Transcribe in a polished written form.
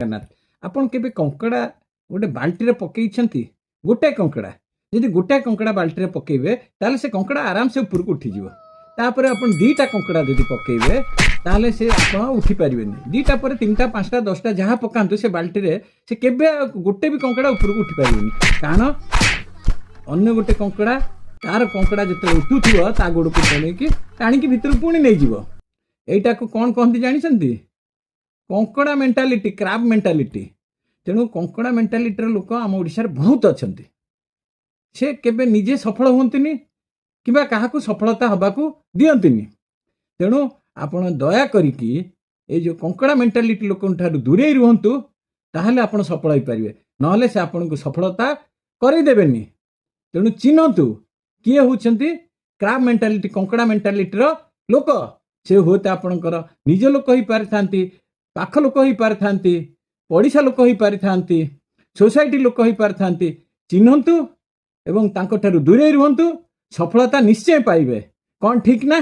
जगन्नाथ आपण केबे कंकड़ा गोटे बाल्टी पकई गोटे कंकड़ा जदि गोटे कंकड़ा बाल्टी पकेबे ताले से कंकड़ा आराम से ऊपर को उठी जीवो तापर आपण दीटा कंकड़ा जदि पकेबे ताले से आपण उठी पारिबेनी दीटा पर तीनटा पांचटा 10टा जहाँ पकांतु से बाल्टी रे से केबे गोटे भी कंकड़ा ऊपर को उठी पारिबेनी कारण अन्य गोटे कंकड़ा तार कंकड़ा जो उठुथिबो ता गोड़ को टाणी भितर पुणी नहीं जीवो एटा को कौन कहती जानी कंकड़ा मेंटालिटी क्राब मेंटालिटी तेणु कंकड़ा मेंटालिटी लोक आम ओडिशा रे बहुत अच्छे से केबे निजे सफल हुंतनी किबा काहाकू सफलता हबाकू दियंतिनी तेणु आपण दया करिकी ए जो कंकड़ा मेंटालिटी लोक दूरे रुहंतु ताहले आपण सफल होई परिबे नहले से आपण को सफलता करै देबेनी तेणु चिन्हतु किए होउछंती क्राब मेंटालिटी कंकड़ा मेंटालिटी रो लोक से होते आपणकर निज लोक ही पारिथांती पाख लोक ही पारिथांती पड़िशा लोक ही पारिथांती सोसाइटी लोक ही पारिथांती चिन्हतु एवं तांको ठारू दूरे रुहंतु सफलता निश्चय पाइबे कौन ठीक ना।